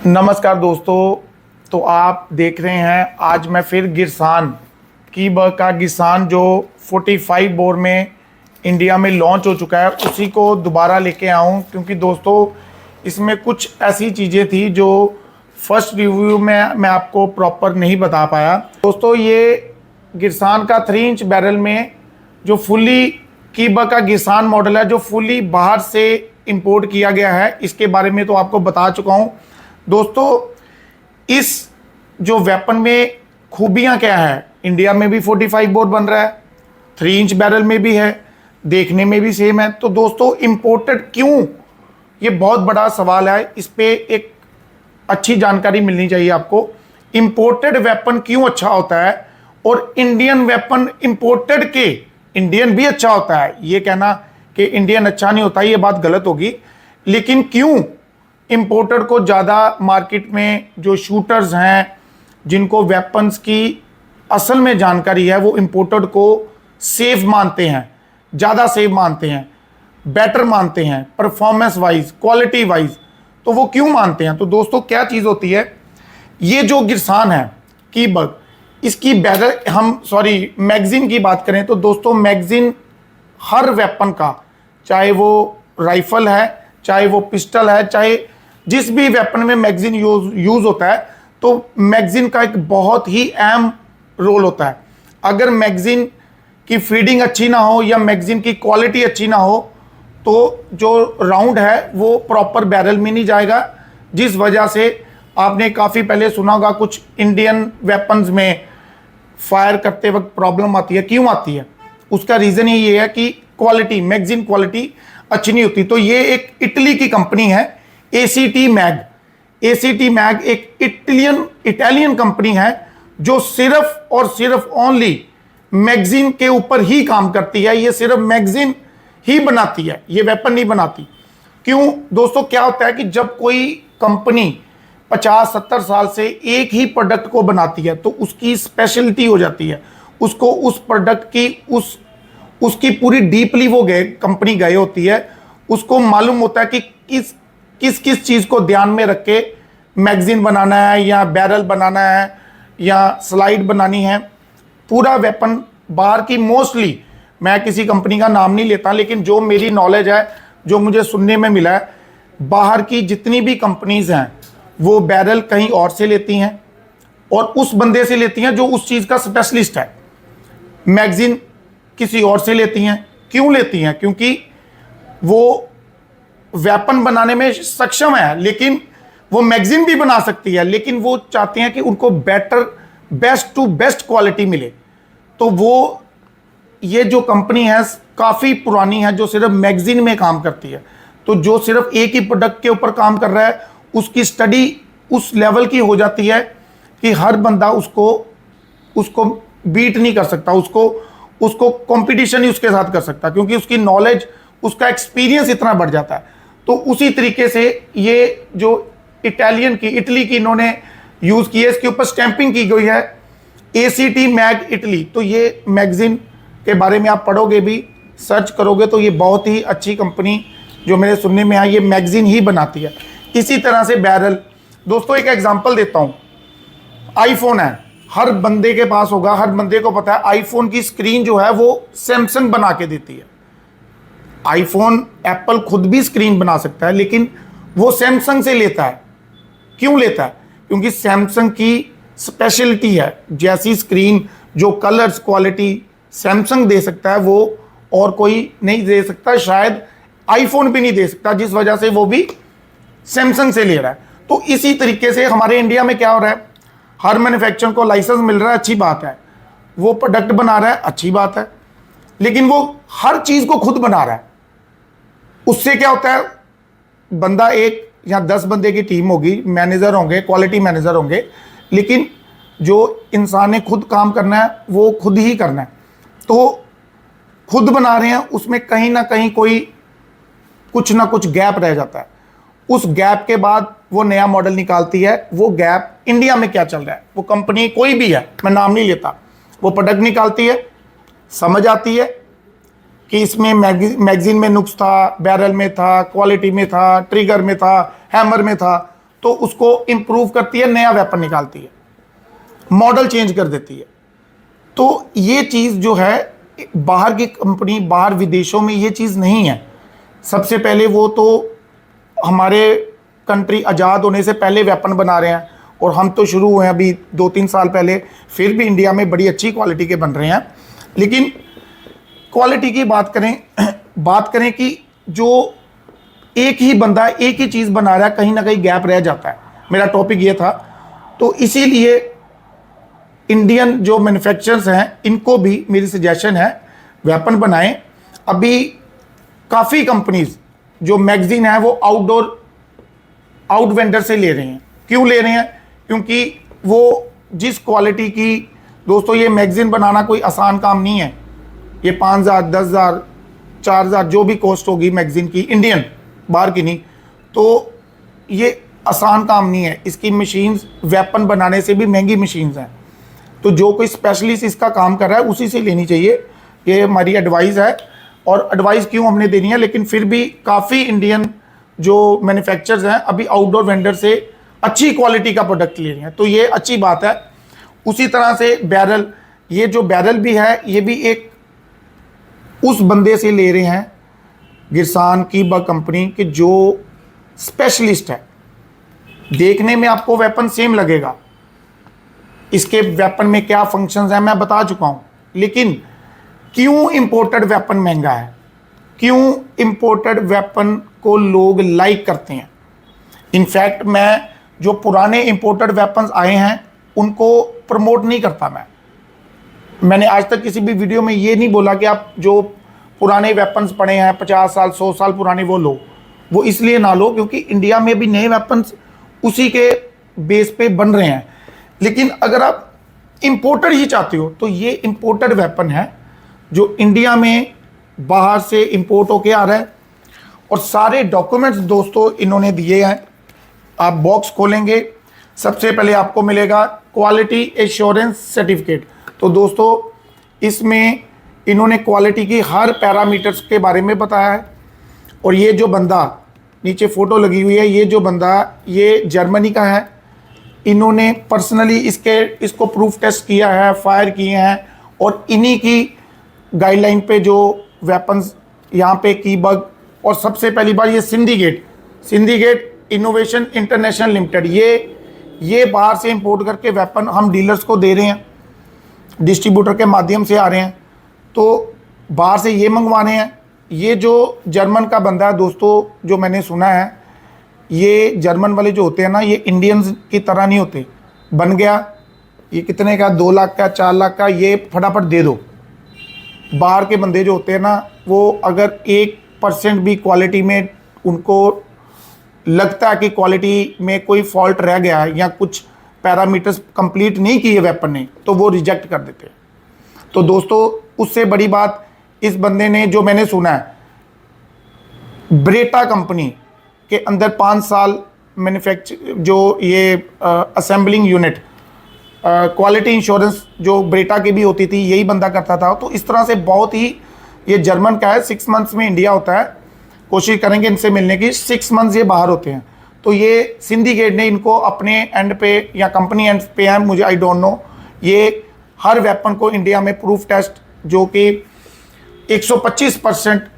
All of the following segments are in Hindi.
नमस्कार दोस्तों। तो आप देख रहे हैं आज मैं फिर गिरसान कीबर्ग का गिरसान जो 45 बोर में इंडिया में लॉन्च हो चुका है उसी को दोबारा लेके आऊँ, क्योंकि दोस्तों इसमें कुछ ऐसी चीज़ें थी जो फर्स्ट रिव्यू में मैं आपको प्रॉपर नहीं बता पाया। दोस्तों ये गिरसान का 3 इंच बैरल में जो फुली कीबर्ग का गिरसान मॉडल है जो फुली बाहर से इंपोर्ट किया गया है, इसके बारे में तो आपको बता चुका हूँ। दोस्तों इस जो वेपन में खूबियां क्या है, इंडिया में भी 45 बोर बन रहा है, 3 इंच बैरल में भी है, देखने में भी सेम है। तो दोस्तों इंपोर्टेड क्यों, ये बहुत बड़ा सवाल है, इस पे एक अच्छी जानकारी मिलनी चाहिए आपको। इंपोर्टेड वेपन क्यों अच्छा होता है और इंडियन वेपन इंपोर्टेड के इंडियन भी अच्छा होता है, ये कहना कि इंडियन अच्छा नहीं होता ये बात गलत होगी। लेकिन क्यों इंपोर्टेड को ज़्यादा मार्केट में जो शूटर्स हैं जिनको वेपन्स की असल में जानकारी है वो इंपोर्टेड को सेफ मानते हैं, ज़्यादा सेफ मानते हैं, बेटर मानते हैं परफॉर्मेंस वाइज, क्वालिटी वाइज। तो वो क्यों मानते हैं? तो दोस्तों क्या चीज़ होती है, ये जो गिरसान है कीबर्ग, इसकी बैरल मैगजीन की बात करें तो दोस्तों मैगजीन हर वेपन का, चाहे वो राइफल है, चाहे वो पिस्टल है, चाहे जिस भी वेपन में मैगजीन यूज होता है, तो मैगजीन का एक बहुत ही अहम रोल होता है। अगर मैगजीन की फीडिंग अच्छी ना हो या मैगजीन की क्वालिटी अच्छी ना हो तो जो राउंड है वो प्रॉपर बैरल में नहीं जाएगा, जिस वजह से आपने काफ़ी पहले सुना होगा कुछ इंडियन वेपन्स में फायर करते वक्त प्रॉब्लम आती है। क्यों आती है? उसका रीज़न ही ये है कि क्वालिटी, मैगजीन क्वालिटी अच्छी नहीं होती। तो ये एक इटली की कंपनी है ACT मैग। ACT मैग एक इटालियन कंपनी है जो सिर्फ और सिर्फ ओनली मैगजीन के ऊपर ही काम करती है। ये सिर्फ मैगजीन ही बनाती है, ये वेपन नहीं बनाती। क्यों दोस्तों? क्या होता है कि जब कोई कंपनी 50-70 साल से एक ही प्रोडक्ट को बनाती है तो उसकी स्पेशलिटी हो जाती है, उसको उस प्रोडक्ट की उसकी पूरी डीपली वो कंपनी गए होती है, उसको मालूम होता है कि किस चीज़ को ध्यान में रख के मैगजीन बनाना है या बैरल बनाना है या स्लाइड बनानी है। पूरा वेपन बाहर की, मोस्टली मैं किसी कंपनी का नाम नहीं लेता, लेकिन जो मेरी नॉलेज है, जो मुझे सुनने में मिला है, बाहर की जितनी भी कंपनीज हैं वो बैरल कहीं और से लेती हैं और उस बंदे से लेती हैं जो उस चीज़ का स्पेशलिस्ट है। मैगजीन किसी और से लेती हैं। क्यों लेती हैं? क्योंकि वो वेपन बनाने में सक्षम है, लेकिन वो मैगजीन भी बना सकती है, लेकिन वो चाहते हैं कि उनको बेस्ट टू बेस्ट क्वालिटी मिले। तो वो ये जो कंपनी है काफ़ी पुरानी है जो सिर्फ मैगजीन में काम करती है। तो जो सिर्फ एक ही प्रोडक्ट के ऊपर काम कर रहा है उसकी स्टडी उस लेवल की हो जाती है कि हर बंदा उसको बीट नहीं कर सकता, उसको कंपटीशन ही उसके साथ कर सकता, क्योंकि उसकी नॉलेज, उसका एक्सपीरियंस इतना बढ़ जाता है। तो उसी तरीके से ये जो इटली की इन्होंने यूज़ की है, इसके ऊपर स्टैंपिंग की गई है ACT मैग इटली। तो ये मैगजीन के बारे में आप पढ़ोगे भी, सर्च करोगे तो ये बहुत ही अच्छी कंपनी जो मेरे सुनने में आई, ये मैगजीन ही बनाती है। इसी तरह से बैरल। दोस्तों एक एग्जांपल देता हूँ, आईफोन है, हर बंदे के पास होगा, हर बंदे को पता है आईफोन की स्क्रीन जो है वो सैमसंग बना के देती है। आईफोन, एप्पल खुद भी स्क्रीन बना सकता है लेकिन वो सैमसंग से लेता है। क्यों लेता है? क्योंकि सैमसंग की स्पेशलिटी है, जैसी स्क्रीन, जो कलर्स, क्वालिटी सैमसंग दे सकता है वो और कोई नहीं दे सकता, शायद आईफोन भी नहीं दे सकता, जिस वजह से वो भी सैमसंग से ले रहा है। तो इसी तरीके से हमारे इंडिया में क्या हो रहा है, हर मैन्युफैक्चरर को लाइसेंस मिल रहा है, अच्छी बात है, वो प्रोडक्ट बना रहा है, अच्छी बात है, लेकिन वो हर चीज़ को खुद बना रहा है। उससे क्या होता है, बंदा एक या 10 बंदे की टीम होगी, मैनेजर होंगे, क्वालिटी मैनेजर होंगे, लेकिन जो इंसान ने खुद काम करना है वो खुद ही करना है। तो खुद बना रहे हैं, उसमें कहीं ना कहीं कोई कुछ ना कुछ गैप रह जाता है। उस गैप के बाद वो नया मॉडल निकालती है। वो गैप इंडिया में क्या चल रहा है, वो कंपनी कोई भी है, मैं नाम नहीं लेता, वो प्रोडक्ट निकालती है, समझ आती है कि इसमें मैगजीन में नुक्स था, बैरल में था, क्वालिटी में था, ट्रिगर में था, हैमर में था, तो उसको इम्प्रूव करती है, नया वेपन निकालती है, मॉडल चेंज कर देती है। तो ये चीज़ जो है बाहर की कंपनी, बाहर विदेशों में ये चीज़ नहीं है। सबसे पहले वो तो हमारे कंट्री आज़ाद होने से पहले वेपन बना रहे हैं, और हम तो शुरू हुए हैं अभी 2-3 साल पहले, फिर भी इंडिया में बड़ी अच्छी क्वालिटी के बन रहे हैं। लेकिन क्वालिटी की बात करें कि जो एक ही बंदा एक ही चीज़ बना रहा है, कहीं ना कहीं गैप रह जाता है। मेरा टॉपिक ये था। तो इसीलिए इंडियन जो मैन्युफैक्चरर्स हैं, इनको भी मेरी सजेशन है वेपन बनाएं। अभी काफ़ी कंपनीज जो मैगजीन है वो आउट वेंडर से ले रहे हैं। क्यों ले रहे हैं? क्योंकि वो जिस क्वालिटी की, दोस्तों ये मैगजीन बनाना कोई आसान काम नहीं है। ये 5,000, 10,000, 4,000 जो भी कॉस्ट होगी मैगजीन की, इंडियन, बाहर की नहीं, तो ये आसान काम नहीं है। इसकी मशीन्स वेपन बनाने से भी महंगी मशीन्स हैं। तो जो कोई स्पेशलिस्ट इसका काम कर रहा है उसी से लेनी चाहिए, ये हमारी एडवाइस है। और एडवाइस क्यों हमने देनी है, लेकिन फिर भी काफ़ी इंडियन जो मैन्युफैक्चरर्स हैं अभी आउटडोर वेंडर से अच्छी क्वालिटी का प्रोडक्ट ले रहे हैं, तो ये अच्छी बात है। उसी तरह से बैरल, ये जो बैरल भी है ये भी एक उस बंदे से ले रहे हैं, गिरसान की कंपनी के, जो स्पेशलिस्ट है। देखने में आपको वेपन सेम लगेगा, इसके वेपन में क्या फंक्शंस हैं मैं बता चुका हूं, लेकिन क्यों इंपोर्टेड वेपन महंगा है, क्यों इंपोर्टेड वेपन को लोग लाइक करते हैं। इनफैक्ट मैं जो पुराने इंपोर्टेड वेपन्स आए हैं उनको प्रमोट नहीं करता। मैंने आज तक किसी भी वीडियो में ये नहीं बोला कि आप जो पुराने वेपन्स पड़े हैं 50 साल 100 साल पुराने वो लो। वो इसलिए ना लो क्योंकि इंडिया में भी नए वेपन्स उसी के बेस पे बन रहे हैं। लेकिन अगर आप इंपोर्टेड ही चाहते हो तो ये इंपोर्टेड वेपन है जो इंडिया में बाहर से इंपोर्ट होके आ रहा है, और सारे डॉक्यूमेंट्स दोस्तों इन्होंने दिए हैं। आप बॉक्स खोलेंगे, सबसे पहले आपको मिलेगा क्वालिटी एश्योरेंस सर्टिफिकेट। तो दोस्तों इसमें इन्होंने क्वालिटी की हर पैरामीटर्स के बारे में बताया है। और ये जो बंदा नीचे फ़ोटो लगी हुई है, ये जो बंदा ये जर्मनी का है, इन्होंने पर्सनली इसको प्रूफ टेस्ट किया है, फायर किए हैं, और इन्हीं की गाइडलाइन पे जो वेपन्स यहाँ पे कीबग, और सबसे पहली बार ये सिंडिकेट इनोवेशन इंटरनेशनल लिमिटेड, ये बाहर से इंपोर्ट करके वेपन हम डीलर्स को दे रहे हैं, डिस्ट्रीब्यूटर के माध्यम से आ रहे हैं, तो बाहर से ये मंगवा रहे हैं। ये जो जर्मन का बंदा है दोस्तों, जो मैंने सुना है, ये जर्मन वाले जो होते हैं ना, ये इंडियंस की तरह नहीं होते। बन गया, ये कितने का, 2 लाख का, 4 लाख का, ये फटाफट दे दो। बाहर के बंदे जो होते हैं ना, वो अगर 1% भी क्वालिटी में उनको लगता है कि क्वालिटी में कोई फॉल्ट रह गया है या कुछ पैरामीटर्स कंप्लीट नहीं किए वेपन ने, तो वो रिजेक्ट कर देते हैं। तो दोस्तों उससे बड़ी बात, इस बंदे ने, जो मैंने सुना है, ब्रेटा कंपनी के अंदर 5 साल मैन्युफैक्चर, जो ये असेंबलिंग यूनिट, क्वालिटी इंश्योरेंस जो ब्रेटा की भी होती थी, यही बंदा करता था। तो इस तरह से बहुत ही, ये जर्मन का है, 6 मंथ्स में इंडिया होता है, कोशिश करेंगे इनसे मिलने की, 6 मंथ्स ये बाहर होते हैं। तो ये सिंडिकेट ने इनको अपने एंड पे या कंपनी एंड पे है, मुझे आई डोंट नो, ये हर वेपन को इंडिया में प्रूफ टेस्ट, जो कि 125%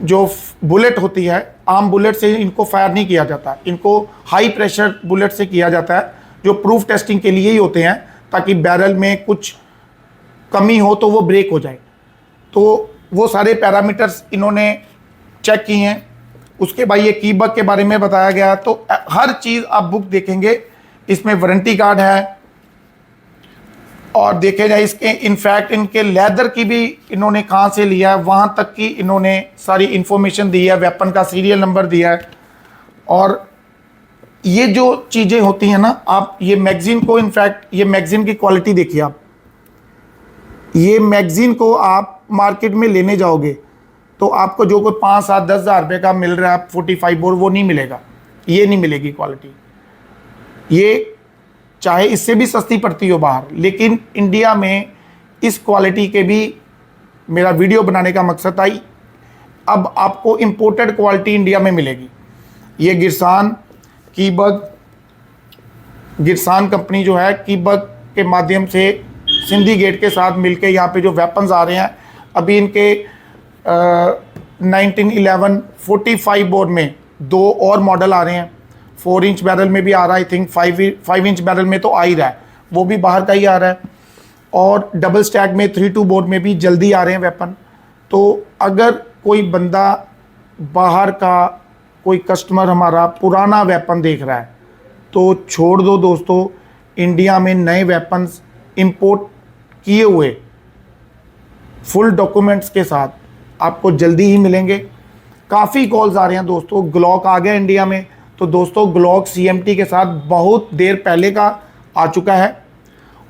जो बुलेट होती है, आम बुलेट से इनको फायर नहीं किया जाता, इनको हाई प्रेशर बुलेट से किया जाता है, जो प्रूफ टेस्टिंग के लिए ही होते हैं, ताकि बैरल में कुछ कमी हो तो वो ब्रेक हो जाए। तो वो सारे पैरामीटर्स इन्होंने चेक किए हैं। उसके बाद ये कीबग के बारे में बताया गया। तो हर चीज़ आप बुक देखेंगे, इसमें वारंटी कार्ड है, और देखे जाए इसके, इनफैक्ट इनके लेदर की भी इन्होंने कहाँ से लिया है वहाँ तक की इन्होंने सारी इन्फॉर्मेशन दी है, वेपन का सीरियल नंबर दिया है। और ये जो चीज़ें होती हैं ना, आप ये मैगजीन को, इनफैक्ट ये मैगजीन की क्वालिटी देखिए आप, ये मैगजीन को आप मार्केट में लेने जाओगे तो आपको जो कोई 5, 7, 10 हज़ार रुपये का मिल रहा है 45 बोर, वो नहीं मिलेगा, ये नहीं मिलेगी क्वालिटी। ये चाहे इससे भी सस्ती पड़ती हो बाहर, लेकिन इंडिया में इस क्वालिटी के भी मेरा वीडियो बनाने का मकसद था। अब आपको इंपोर्टेड क्वालिटी इंडिया में मिलेगी। ये गिरसान कीबक गिरसान कंपनी जो है, कीबक के माध्यम से सिंधी गेट के साथ मिलके यहाँ पे जो वेपन्स आ रहे हैं, अभी इनके 1911 45 बोर में 2 और मॉडल आ रहे हैं। 4 इंच बैरल में भी आ रहा है, आई थिंक 5 इंच बैरल में तो आ ही रहा है, वो भी बाहर का ही आ रहा है। और डबल स्टैक में 3-2 बोर में भी जल्दी आ रहे हैं वेपन। तो अगर कोई बंदा बाहर का, कोई कस्टमर हमारा पुराना वेपन देख रहा है तो छोड़ दो दोस्तों, इंडिया में नए वेपन्स इंपोर्ट किए हुए फुल डॉक्यूमेंट्स के साथ आपको जल्दी ही मिलेंगे। काफ़ी कॉल्स आ रहे हैं दोस्तों, ग्लॉक आ गया इंडिया में। तो दोस्तों ग्लॉक CMT के साथ बहुत देर पहले का आ चुका है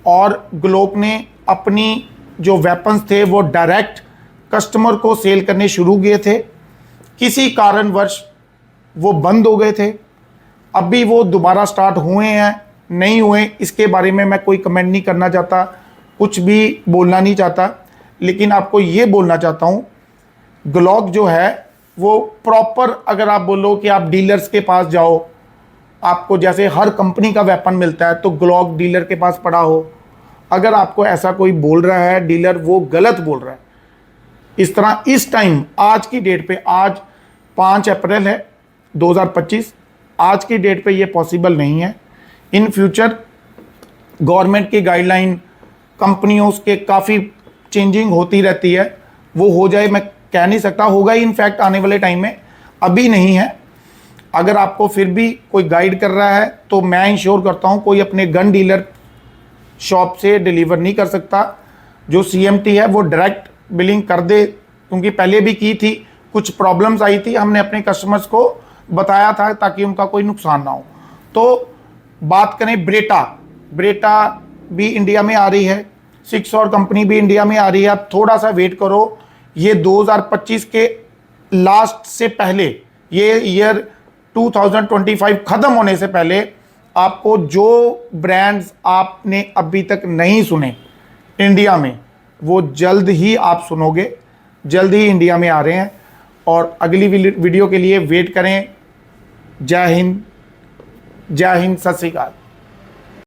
और ग्लॉक ने अपनी जो वेपन्स थे वो डायरेक्ट कस्टमर को सेल करने शुरू किए थे। किसी कारणवश वो बंद हो गए थे, अभी वो दोबारा स्टार्ट हुए हैं नहीं हुए इसके बारे में मैं कोई कमेंट नहीं करना चाहता, कुछ भी बोलना नहीं चाहता। लेकिन आपको ये बोलना चाहता हूँ, ग्लॉक जो है वो प्रॉपर, अगर आप बोलो कि आप डीलर्स के पास जाओ, आपको जैसे हर कंपनी का वेपन मिलता है तो ग्लॉक डीलर के पास पड़ा हो, अगर आपको ऐसा कोई बोल रहा है डीलर, वो गलत बोल रहा है। इस तरह इस टाइम आज की डेट पे, आज 5 अप्रैल है 2025, आज की डेट पे ये पॉसिबल नहीं है। इन फ्यूचर गवर्नमेंट की गाइडलाइन, कंपनियों के काफ़ी चेंजिंग होती रहती है, वो हो जाए मैं कह नहीं सकता, होगा ही इनफैक्ट आने वाले टाइम में, अभी नहीं है। अगर आपको फिर भी कोई गाइड कर रहा है तो मैं इंश्योर करता हूँ कोई अपने गन डीलर शॉप से डिलीवर नहीं कर सकता। जो CMT है वो डायरेक्ट बिलिंग कर दे, क्योंकि पहले भी की थी, कुछ प्रॉब्लम्स आई थी, हमने अपने कस्टमर्स को बताया था ताकि उनका कोई नुकसान ना हो। तो बात करें ब्रेटा भी इंडिया में आ रही है, 6 और कंपनी भी इंडिया में आ रही है। अब थोड़ा सा वेट करो, ये 2025 के लास्ट से पहले, ये ईयर 2025 ख़त्म होने से पहले आपको जो ब्रांड्स आपने अभी तक नहीं सुने इंडिया में, वो जल्द ही आप सुनोगे, जल्द ही इंडिया में आ रहे हैं। और अगली वीडियो के लिए वेट करें। जय हिंद, सत श्री अकाल।